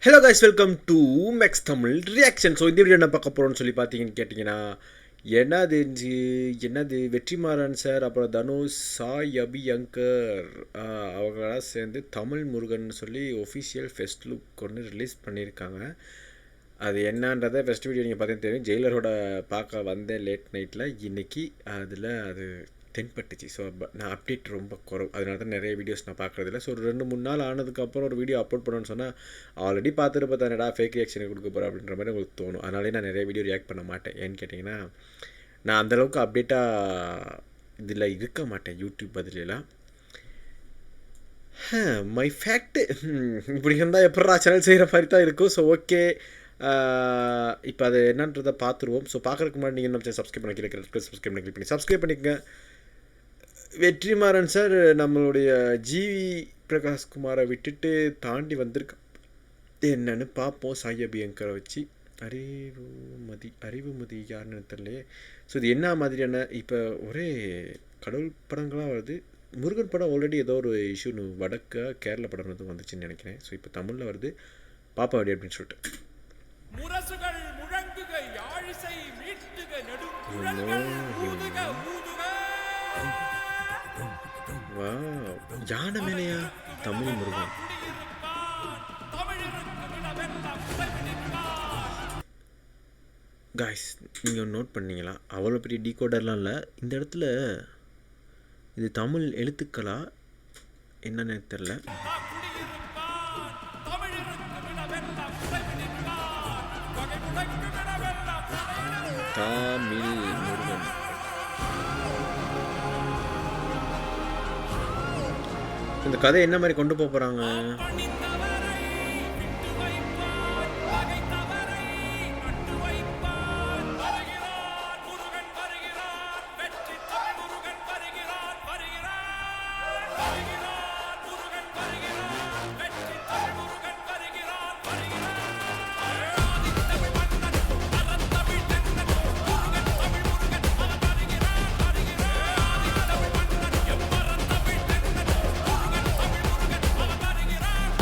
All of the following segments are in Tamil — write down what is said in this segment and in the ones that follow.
Hello guys, welcome to Max Tamil reaction. So இந்த வீடியோ என்ன பார்க்க போகிறோன்னு சொல்லி பார்த்தீங்கன்னு கேட்டிங்கன்னா, என்னது வெற்றிமாறன் சார், அப்புறம் தனுஷ், சாய் அபியங்கர் அவங்களாம் சேர்ந்து தமிழ் முருகன் சொல்லி ஒஃபிஷியல் ஃபெஸ்ட் லுக் ஒன்று ரிலீஸ் பண்ணியிருக்காங்க. அது என்னன்றதை ஃபஸ்ட் வீடியோ நீங்கள் பார்த்தீங்கன்னா தெரியும். ஜெயிலரோட பார்க்க வந்தேன் லேட் நைட்டில் இன்றைக்கி அதில் அது தென்பட்டுச்சு. ஸோ நான் அப்டேட் ரொம்ப குறவு, அதனால தான் நிறைய வீடியோஸ் நான் பார்க்குறதில்ல. ஸோ ஒரு 2-3 நாள் ஆனதுக்கப்புறம் ஒரு வீடியோ அப்லோட் பண்ணணும்னு சொன்னால் ஆல்ரெடி பார்த்துட்டு தானடா ஃபேக் ரியாக்ஷன் கொடுக்க போகிறேன் அப்படின்ற மாதிரி உங்களுக்கு தோணும். அதனாலே நான் நிறைய வீடியோ ரியாக்ட் பண்ண மாட்டேன். ஏன்னு கேட்டிங்கன்னா, நான் அந்தளவுக்கு அப்டேட்டாக இதில் இருக்க மாட்டேன் யூடியூப் பதிலெலாம். மை ஃபேக்ட்டு இப்படி இருந்தால் எப்படா சேனல் செய்கிற மாதிரி தான் இருக்கும். ஸோ ஓகே, இப்போ அது என்னன்றதை பார்த்துருவோம். ஸோ பார்க்குறதுக்கு முன்னாடி நீங்கள் நம்ம சப்ஸ்கிரைப் பண்ணி சப்ஸ்கிரைப் பண்ணி சப்ஸ்கிரைப் பண்ணிக்கங்க. வெற்றிமாறன் சார் நம்மளுடைய ஜிவி பிரகாஷ்குமாரை விட்டுட்டு தாண்டி என்னன்னு பார்ப்போம். சாய் அபியங்கரை வச்சு அறிவுமதி யாருன்னு தெரியலையே. ஸோ இது என்ன மாதிரியான இப்போ ஒரே கடவுள் படங்களாக வருது. முருகன் படம் ஆல்ரெடி ஏதோ ஒரு இஷ்யூன்னு கேரள படம் வந்து வந்துச்சுன்னு நினைக்கிறேன். ஸோ இப்போ தமிழில் வருது, பாப்பா அப்படி அப்படின்னு சொல்லிட்டு யானை மேலையா தமிழ் முருகன். காய்ஸ், நீங்கள் நோட் பண்ணீங்களா? அவ்வளோ பெரிய டீகோடர்லாம் இல்லை இந்த இடத்துல. இது தமிழ் எழுத்துக்களா என்னன்னு தெரில. தமிழ் முருகன். இந்த கதை என்ன மாதிரி கொண்டு போகிறாங்க?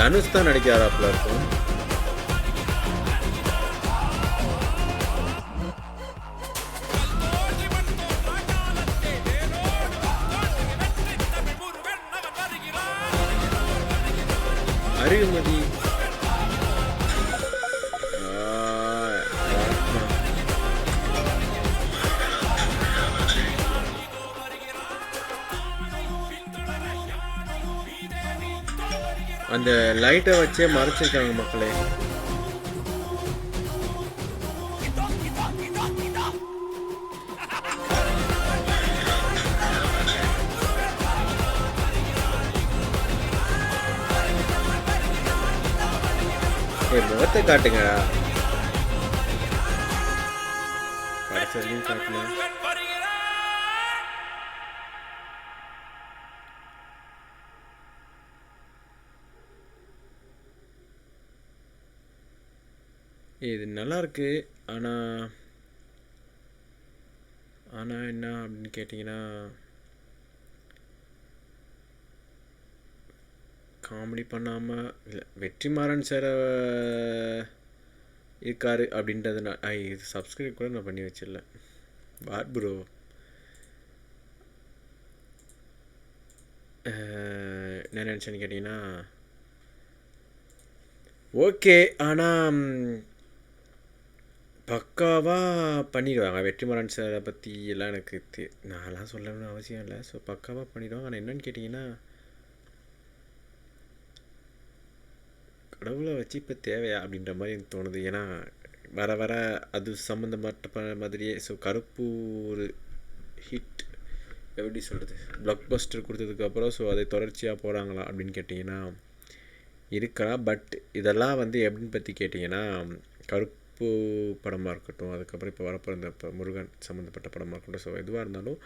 தனுஷ் தான் நடிக்கிறாப்ல இருக்கும். அறிவுமதி அந்த லைட்டை வச்சே மறைச்சிருக்காங்க மக்களே. முகத்தை காட்டுங்கடா. கடைசியும் காட்டல. இது நல்லாயிருக்கு. ஆனால் என்ன அப்படின்னு கேட்டிங்கன்னா, காமெடி பண்ணாமல் இல்லை, வெற்றிமாறன் சார் இருக்கார் அப்படின்றது இது சப்ஸ்கிரைப் கூட நான் பண்ணி வச்சிடல. வாட் ப்ரோ, என்ன நினச்சேன்னு கேட்டிங்கன்னா, ஓகே ஆனால் பக்காவாக பண்ணிடுவாங்க. வெற்றிமாறன் சாரை பற்றி எல்லாம் எனக்கு நான்லாம் சொல்லணும்னு அவசியம் இல்லை. ஸோ பக்காவாக பண்ணிடுவாங்க. ஆனால் என்னென்னு கேட்டிங்கன்னா, கடவுளை வச்சு இப்போ தேவையா அப்படின்ற மாதிரி எனக்கு தோணுது. ஏன்னா வர வர அது சம்மந்தப்பட்ட மாதிரியே. ஸோ கருப்பு ஒரு ஹிட், எப்படி சொல்கிறது, பிளாக் பஸ்டர் கொடுத்ததுக்கப்புறம் ஸோ அதை தொடர்ச்சியாக போகிறாங்களா அப்படின்னு கேட்டிங்கன்னா இருக்கலாம். பட் இதெல்லாம் வந்து எப்படின்னு பற்றி கேட்டிங்கன்னா, கருப்பு படமாக இருக்கட்டும், அதுக்கப்புறம் இப்போ வரப்போ இந்த முருகன் சம்மந்தப்பட்ட படமாக இருக்கட்டும், ஸோ எதுவாக இருந்தாலும்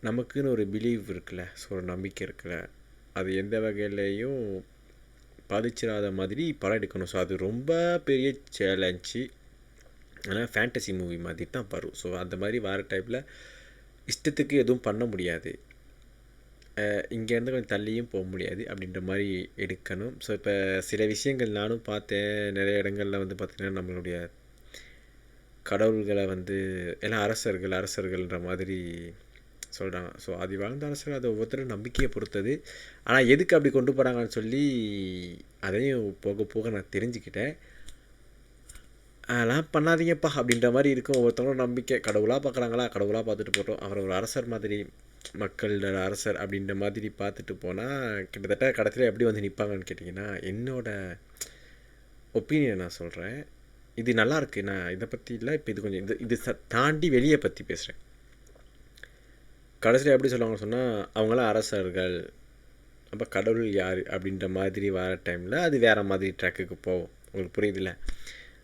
நமக்குன்னு ஒரு பிலீவ் இருக்குல்ல, ஸோ ஒரு நம்பிக்கை இருக்குல்ல, அது எந்த வகையிலையும் பாதிச்சிடாத மாதிரி படம் எடுக்கணும். ஸோ அது ரொம்ப பெரிய சேலஞ்சு. ஆனால் ஃபேண்டசி மூவி மாதிரி தான் வரும். ஸோ அந்த மாதிரி வர டைப்பில் இஷ்டத்துக்கு எதுவும் பண்ண முடியாது. இங்கேருந்து கொஞ்சம் தள்ளியும் போக முடியாது அப்படின்ற மாதிரி எடுக்கணும். ஸோ இப்போ சில விஷயங்கள் நானும் பார்த்தேன். நிறைய இடங்களில் வந்து பார்த்திங்கன்னா நம்மளுடைய கடவுள்களை வந்து எல்லாம் அரசர்கள்ன்ற மாதிரி சொல்கிறாங்க. ஸோ அது வாழ்ந்த அரசர்கள் அது ஒவ்வொருத்தரும் நம்பிக்கையை பொறுத்தது. ஆனால் எதுக்கு அப்படி கொண்டு போகிறாங்கன்னு சொல்லி அதையும் போக போக நான் தெரிஞ்சுக்கிட்டேன். அதெல்லாம் பண்ணாதீங்கப்பா அப்படின்ற மாதிரி இருக்கும் ஒவ்வொருத்தவங்களும் நம்பிக்கை. கடவுளாக பார்க்குறாங்களா, கடவுளாக பார்த்துட்டு போகிறோம். அவர் ஒரு அரசர் மாதிரி, மக்களோட அரசர் அப்படின்ற மாதிரி பார்த்துட்டு போனால் கிட்டத்தட்ட கடைசியில் எப்படி வந்து நிற்பாங்கன்னு கேட்டிங்கன்னா, என்னோட ஒப்பீனியன் நான் சொல்கிறேன். இது நல்லாயிருக்கு. நான் இதை பற்றி இல்லை, இப்போ இது கொஞ்சம் இது தாண்டி வெளியே பற்றி பேசுகிறேன். கடைசியில் எப்படி சொல்லுவாங்கன்னு சொன்னால், அவங்களாம் அரசர்கள், அப்போ கடவுள் யார் அப்படின்ற மாதிரி வர டைமில் அது வேறு மாதிரி ட்ராக்குக்கு போகும். உங்களுக்கு புரியுதில்ல?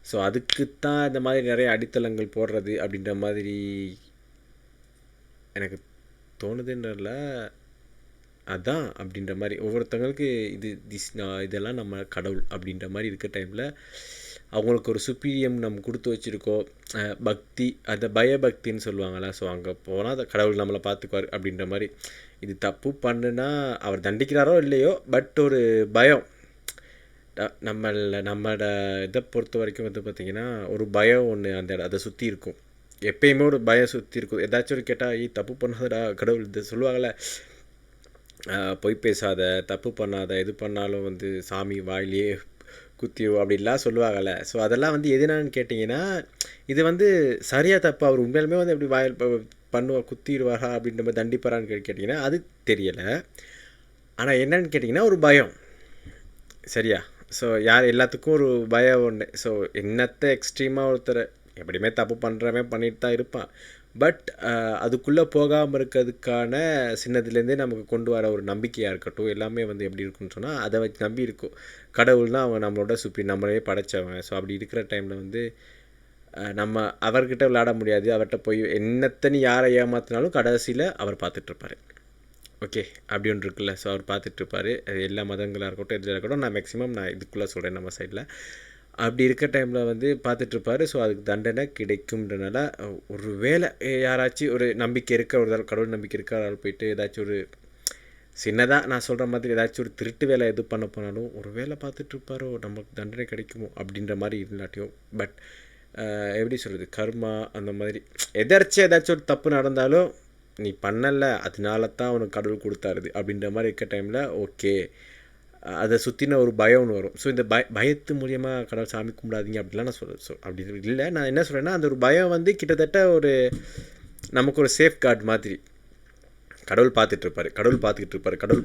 ஸோ அதுக்குத்தான் இந்த மாதிரி நிறைய அடித்தளங்கள் போடுறது அப்படின்ற மாதிரி எனக்கு தோணுதுன்றல. அதான் அப்படின்ற மாதிரி ஒவ்வொருத்தவங்களுக்கு இதெல்லாம் நம்ம கடவுள் அப்படின்ற மாதிரி இருக்க டைமில் அவங்களுக்கு ஒரு சுப்பீரியம் நம்ம கொடுத்து வச்சுருக்கோம். பக்தி, அந்த பயபக்தின்னு சொல்லுவாங்கள்ல. ஸோ அங்கே போனால் அந்த கடவுள் நம்மளை பார்த்துக்குவார் அப்படின்ற மாதிரி. இது தப்பு பண்ணுனா அவர் தண்டிக்கிறாரோ இல்லையோ, பட் ஒரு பயம் நம்மளோட இதை பொறுத்த வரைக்கும் வந்து பார்த்திங்கன்னா ஒரு பயம் ஒன்று அதை சுற்றி இருக்கும். எப்பயுமே ஒரு பயம் சுற்றி இருக்கும். ஏதாச்சும் ஒரு கேட்டால் தப்பு பண்ணாதடா கடவுள் இது சொல்லுவாங்கள்ல, பொய் பேசாத, தப்பு பண்ணாத, எது பண்ணாலும் வந்து சாமி வாயிலேயே குத்திரும் அப்படின்லாம் சொல்லுவாங்கள்ல. ஸோ அதெல்லாம் வந்து எதுனான்னு கேட்டிங்கன்னா, இது வந்து சரியாக தப்பு, அவர் உண்மையிலுமே வந்து எப்படி வாயில் பண்ணுவார், குத்திடுவாரா அப்படின்ற மாதிரி தண்டிப்பாரான்னு கேட்டிங்கன்னா அது தெரியலை. ஆனால் என்னன்னு கேட்டிங்கன்னா ஒரு பயம். சரியா? ஸோ எல்லாத்துக்கும் ஒரு பயம் ஒன்று. ஸோ என்னத்தை எக்ஸ்ட்ரீமாக ஒருத்தர் எப்படியுமே தப்பு பண்ணுறவன் பண்ணிட்டு தான் இருப்பான். பட் அதுக்குள்ளே போகாமல் இருக்கிறதுக்கான சின்னதுலேருந்தே நமக்கு கொண்டு வர ஒரு நம்பிக்கையாக இருக்கட்டும், எல்லாமே வந்து எப்படி இருக்குன்னு சொன்னால் அதை வச்சு நம்பி இருக்கும். கடவுள்னால் அவன் நம்மளோட நம்மளே படைச்சவன். ஸோ அப்படி இருக்கிற டைமில் வந்து நம்ம அவர்கிட்ட விளையாட முடியாது. அவர்கிட்ட போய் என்னத்தனி யாரை ஏமாத்தினாலும் கடைசியில் அவர் பார்த்துட்ருப்பார். ஓகே, அப்படி ஒன்று இருக்குல்ல. ஸோ அவர் பார்த்துட்ருப்பார். அது எல்லா மதங்களாக இருக்கட்டும், எதில் இருக்கட்டும். நான் மேக்ஸிமம் இதுக்குள்ளே சொல்கிறேன் நம்ம சைடில். அப்படி இருக்க டைமில் வந்து பார்த்துட்ருப்பார். ஸோ அதுக்கு தண்டனை கிடைக்கும்ன்றனால ஒரு வேளை யாராச்சும் ஒரு நம்பிக்கை இருக்க ஒரு கடவுள் நம்பிக்கை இருக்க ஆள் போயிட்டு ஏதாச்சும் ஒரு சின்னதாக நான் சொல்கிற மாதிரி ஏதாச்சும் ஒரு திருட்டு வேலை எது பண்ண போனாலும் ஒரு வேலை பார்த்துட்ருப்பாரோ, நமக்கு தண்டனை கிடைக்குமோ அப்படின்ற மாதிரி இல்லாட்டியும். பட் எப்படி சொல்கிறது, கர்மா அந்த மாதிரி எதாச்சும் ஏதாச்சும் ஒரு தப்பு நடந்தாலும் நீ பண்ணலை, அதனால தான் அவனுக்கு கடவுள் கொடுத்தாருது அப்படின்ற மாதிரி இருக்க டைமில் ஓகே, அதை சுற்றின ஒரு பயம் ஒன்று வரும். ஸோ இந்த பயத்து மூலியமாக கடவுள் சாமி கும்பிடாதீங்க அப்படிலாம் நான் அப்படி இல்லை. நான் என்ன சொல்கிறேன்னா, அந்த ஒரு பயம் வந்து கிட்டத்தட்ட ஒரு நமக்கு ஒரு சேஃப் கார்டு மாதிரி. கடவுள் பார்த்துட்ருப்பார், கடவுள்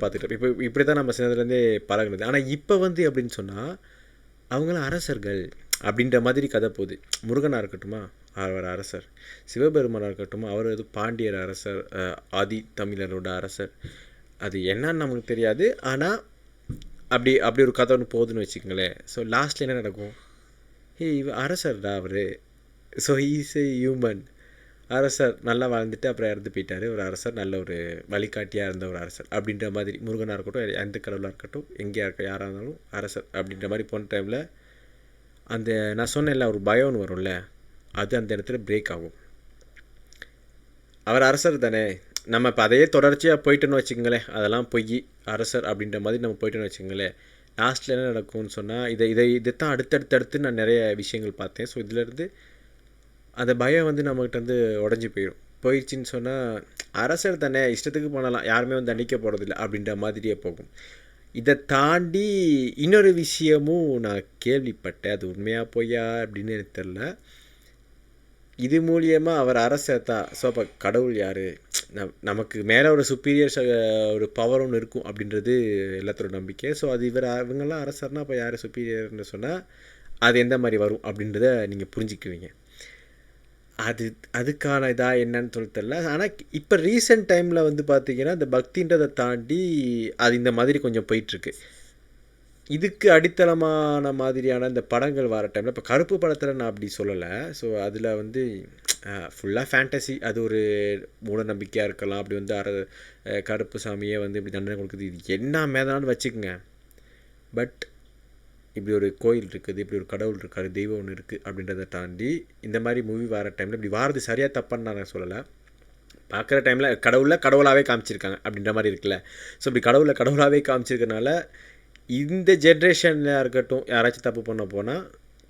பார்த்துட்டு இப்போ இப்படி தான் நம்ம சின்னதுலேருந்தே பழகுனது. ஆனால் இப்போ வந்து அப்படின்னு சொன்னால் அவங்களாம் அரசர்கள் அப்படின்ற மாதிரி கதை போகுது. முருகனாக இருக்கட்டுமா, அவர் அரசர். சிவபெருமானாக இருக்கட்டும், அவர் அது பாண்டியர் அரசர், ஆதி தமிழரோட அரசர். அது என்னன்னு நமக்கு தெரியாது. ஆனால் அப்படி ஒரு கதை ஒன்று போகுதுன்னு வச்சுக்கோங்களேன். ஸோ லாஸ்ட்டில் என்ன நடக்கும், அரசர்டா அவர். So is a human. அரசர் நல்லா வாழ்ந்துட்டு அப்புறம் இறந்து போயிட்டார். ஒரு அரசர், நல்ல ஒரு வழிகாட்டியாக இருந்த ஒரு அரசர் அப்படின்ற மாதிரி. முருகனாக இருக்கட்டும், எந்த கடவுளாக இருக்கட்டும், எங்கேயா இருக்க யாராக இருந்தாலும் அரசர் அப்படின்ற மாதிரி போன டைமில் அந்த நான் சொன்னேன்ல ஒரு பயம்னு வரும்ல, அது அந்த இடத்துல பிரேக் ஆகும். அவர் அரசர் தானே, நம்ம இப்போ அதையே தொடர்ச்சியாக போயிட்டோன்னு வச்சுக்கோங்களேன், அதெல்லாம் பொய், அரசர் அப்படின்ற மாதிரி நம்ம போயிட்டோன்னு வச்சுக்கோங்களேன், லாஸ்ட்டில் என்ன நடக்கும்னு சொன்னால் இதைத்தான் அடுத்தடுத்து நான் நிறைய விஷயங்கள் பார்த்தேன். ஸோ இதிலேருந்து அந்த பயம் வந்து நம்மகிட்ட வந்து உடஞ்சி போயிடுச்சின்னு சொன்னால், அரசர் தானே இஷ்டத்துக்கு பண்ணலாம், யாருமே வந்து தண்டிக்க போகிறதில்ல அப்படின்ற மாதிரியே போகும். இதை தாண்டி இன்னொரு விஷயமும் நான் கேள்விப்பட்டேன். அது உண்மையாக பொய்யா அப்படின்னு எனக்கு தெரில. இது மூலியமாக அவர் அரசர் தான். ஸோ அப்போ கடவுள் யார், நமக்கு மேலே ஒரு சுப்பீரியர் ஒரு பவர் ஒன்று இருக்கும் அப்படின்றது எல்லாத்தோட நம்பிக்கை. ஸோ அது இவங்கெல்லாம் அரசர்னால் அப்போ யார் சுப்பீரியர்னு சொன்னால் அது எந்த மாதிரி வரும் அப்படின்றத நீங்கள் புரிஞ்சுக்குவீங்க. அதுக்கான இதாக என்னன்னு சொல்ல தெரியல. ஆனால் இப்போ ரீசெண்ட் டைமில் வந்து பார்த்திங்கன்னா இந்த பக்தின்றதை தாண்டி அது இந்த மாதிரி கொஞ்சம் போயிட்டுருக்கு. இதுக்கு அடித்தளமான மாதிரியான இந்த படங்கள் வர டைமில், இப்போ கருப்பு படத்தில் நான் அப்படி சொல்லலை. ஸோ அதில் வந்து ஃபுல்லாக ஃபேண்டசி, அது ஒரு மூட நம்பிக்கையாக இருக்கலாம். அப்படி வந்து கருப்பு சாமியே வந்து இப்படி தண்டனை கொடுக்குது, இது என்ன மேதானு வச்சுக்கோங்க. பட் இப்படி ஒரு கோயில் இருக்குது, இப்படி ஒரு கடவுள் இருக்கார், தெய்வம் ஒன்று இருக்குது அப்படின்றத தாண்டி இந்த மாதிரி மூவி வர டைமில் இப்படி வாரது சரியாக தப்பான்னு நான் சொல்லலை. பார்க்குற டைமில் கடவுளாகவே காமிச்சிருக்காங்க அப்படின்ற மாதிரி இருக்குல்ல. ஸோ இப்படி கடவுளாகவே காமிச்சிருக்கனால இந்த ஜென்ரேஷனில் இருக்கட்டும், யாராச்சும் தப்பு பண்ண போனால்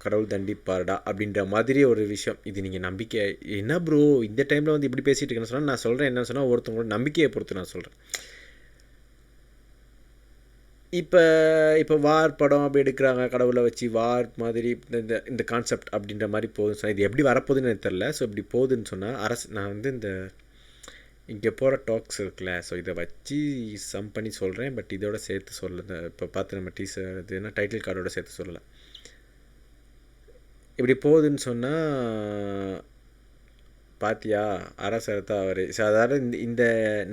கடவுள் தண்டிப்பார்டா அப்படின்ற மாதிரி ஒரு விஷயம். இது நீங்கள் நம்பிக்கை என்ன ப்ரோ இந்த டைமில் வந்து இப்படி பேசிகிட்டு இருக்கேன்னு சொன்னால், நான் சொல்கிறேன் என்னன்னு சொன்னால் ஒருத்தவங்களோட நம்பிக்கையை பொறுத்து நான் சொல்கிறேன். இப்போ வார் படம் அப்படி எடுக்கிறாங்க, கடவுளை வச்சு வார் மாதிரி இந்த இந்த கான்செப்ட் அப்படின்ற மாதிரி போகுதுன்னு சொன்னால், இது எப்படி வரப்போகுதுன்னு எனக்கு தெரில. ஸோ இப்படி போகுதுன்னு சொன்னால் நான் வந்து இந்த இங்கே போகிற டாக்ஸ் இருக்குல்ல, ஸோ இதை வச்சு சம் பண்ணி சொல்கிறேன். பட் இதோட சேர்த்து சொல்லலை. இப்போ பார்த்து நம்ம டீசர் இதுனா டைட்டில் கார்டோட சேர்த்து சொல்லலை. இப்படி போகுதுன்னு சொன்னால் பாத்தியா அரசர் தான் அவர். ஸோ அதாவது இந்த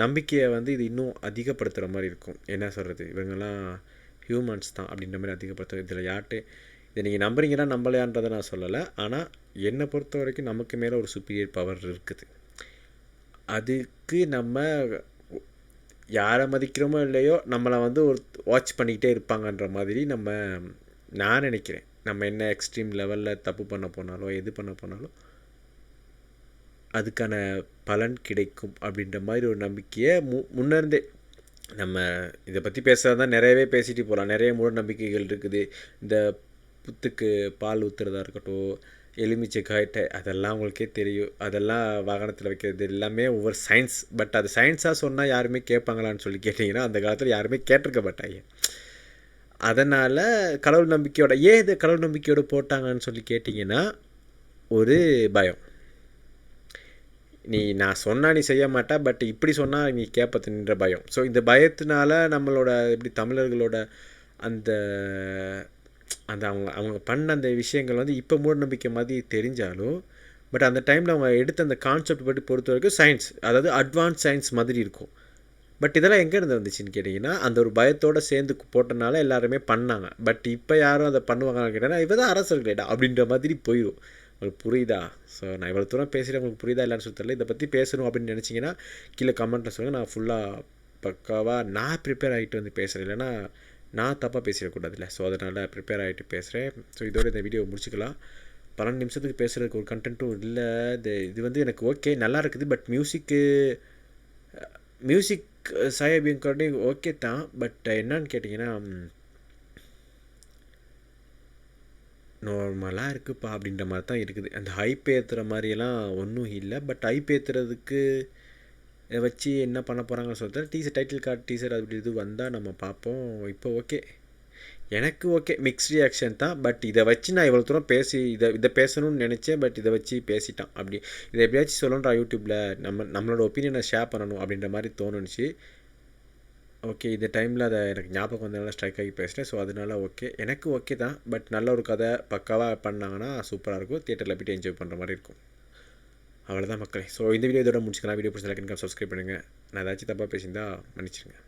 நம்பிக்கையை வந்து இது இன்னும் அதிகப்படுத்துகிற மாதிரி இருக்கும். என்ன சொல்கிறது, இவங்கெல்லாம் ஹியூமன்ஸ் தான் அப்படின்ற மாதிரி அதிகப்படுத்தும். இதில் யார்கிட்ட இதை நீங்கள் நம்புறீங்கன்னா நம்பலையான்றதை நான் சொல்லலை. ஆனால் என்னை பொறுத்த வரைக்கும் நமக்கு மேலே ஒரு சுப்பீரியர் பவர் இருக்குது. அதுக்கு நம்ம யாரை மதிக்கிறோமோ இல்லையோ நம்மளை வந்து ஒரு வாட்ச் பண்ணிக்கிட்டே இருப்பாங்கன்ற மாதிரி நான் நினைக்கிறேன். நம்ம என்ன எக்ஸ்ட்ரீம் லெவலில் தப்பு பண்ண போனாலும் எது பண்ண போனாலும் அதுக்கான பலன் கிடைக்கும் அப்படின்ற மாதிரி ஒரு நம்பிக்கையை முன்னேருந்தே நம்ம இதை பற்றி பேசுகிறது தான் நிறையவே பேசிட்டு போகலாம். நிறைய மூட நம்பிக்கைகள் இருக்குது. இந்த புத்துக்கு பால் ஊற்றுறதா இருக்கட்டும், எலுமிச்சை காய்ட்டை, அதெல்லாம் உங்களுக்கே தெரியும். அதெல்லாம் வாகனத்தில் வைக்கிறது எல்லாமே ஒவ்வொரு சயின்ஸ். பட் அது சயின்ஸாக சொன்னால் யாருமே கேட்பாங்களான்னு சொல்லி கேட்டிங்கன்னா அந்த காலத்தில் யாருமே கேட்டிருக்க மாட்டாங்க. அதனால் கடவுள் நம்பிக்கையோட இது கடவுள் நம்பிக்கையோடு போட்டாங்கன்னு சொல்லி கேட்டிங்கன்னா ஒரு பயம். நான் சொன்னால் நீ செய்ய மாட்டா, பட் இப்படி சொன்னால் நீ கேட்பதுன்ற பயம். ஸோ இந்த பயத்தினால நம்மளோட எப்படி தமிழர்களோட அந்த அந்த அவங்க பண்ண அந்த விஷயங்கள் வந்து இப்போ மூட நம்பிக்கை மாதிரி தெரிஞ்சாலும், பட் அந்த டைமில் அவங்க எடுத்த அந்த கான்செப்ட் பற்றி பொறுத்த வரைக்கும் சயின்ஸ், அதாவது அட்வான்ஸ் சயின்ஸ் மாதிரி இருக்கும். பட் இதெல்லாம் எங்கேருந்து வந்துச்சுன்னு கேட்டிங்கன்னா அந்த ஒரு பயத்தோடு சேர்ந்து போட்டனால எல்லாருமே பண்ணாங்க. பட் இப்போ யாரும் அதை பண்ணுவாங்கன்னு கேட்டாங்கன்னா இவ தான் அரசர்களேடா அப்படின்ற மாதிரி போயிடும். உங்களுக்கு புரியுதா? ஸோ நான் இவ்வளோ தூரம் பேசிட்டு உங்களுக்கு புரியுதா இல்லைன்னு சொல்லி தெரியல. இதை பற்றி பேசணும் அப்படின்னு நினச்சிங்கன்னா கீழே கமெண்ட்டில் சொல்லுங்கள். நான் ஃபுல்லாக பக்காவாக நான் ப்ரிப்பேர் ஆகிட்டு வந்து பேசுகிறேன். இல்லைன்னா நான் தப்பாக பேசிடக்கூடாதுல்ல. ஸோ அதனால் ப்ரிப்பேர் ஆகிட்டு பேசுகிறேன். ஸோ இதோட இந்த வீடியோ முடிச்சுக்கலாம். 12 நிமிஷத்துக்கு பேசுகிறதுக்கு ஒரு கண்டென்ட்டும் இல்லை. இது வந்து எனக்கு ஓகே நல்லா இருக்குது. பட் மியூசிக் சாயபியம் கார்டு ஓகே தான். பட் என்னன்னு கேட்டிங்கன்னா நார்மலாக இருக்குப்பா அப்படின்ற மாதிரி தான் இருக்குது. அந்த ஹைப் ஏற்றுற மாதிரியெல்லாம் ஒன்றும் இல்லை. பட் ஹைப் ஏற்றுறதுக்கு இதை வச்சு என்ன பண்ண போகிறாங்கன்னு சொல்லிட்டு டைட்டில் கார்டு டீசர் அப்படி இது வந்தால் நம்ம பார்ப்போம். இப்போ ஓகே, எனக்கு ஓகே, மிக்ஸ்ட் ரியாக்ஷன் தான். பட் இதை வச்சு நான் இவ்வளோ தூரம் இதை பேசணும்னு நினச்சேன். பட் இதை வச்சு பேசிட்டான். அப்படி இதை எப்படியாச்சும் சொல்லணுன்றா யூடியூப்பில் நம்மளோட ஒப்பீனியனை ஷேர் பண்ணணும் அப்படின்ற மாதிரி தோணுச்சு. ஓகே, இந்த டைமில் அதை எனக்கு ஞாபகம் வந்ததுனால ஸ்ட்ரைக் ஆகி பேசுகிறேன். ஸோ அதனால் ஓகே, எனக்கு ஓகே தான். பட் நல்ல ஒரு கதை பக்காவாக பண்ணாங்கன்னா சூப்பராக இருக்கும். தியேட்டரில் போய்ட்டு என்ஜாய் பண்ணுற மாதிரி இருக்கும். அவ்வளோதான் மக்களே. ஸோ இந்த வீடியோ இதோட முடிச்சுக்கலாம். வீடியோ பிடிச்ச லைக் அண்ட் சப்ஸ்கிரைப் பண்ணுங்கள். நான் ஏதாச்சும் தப்பாக பேசியிருந்தால் மன்னிச்சிருங்க.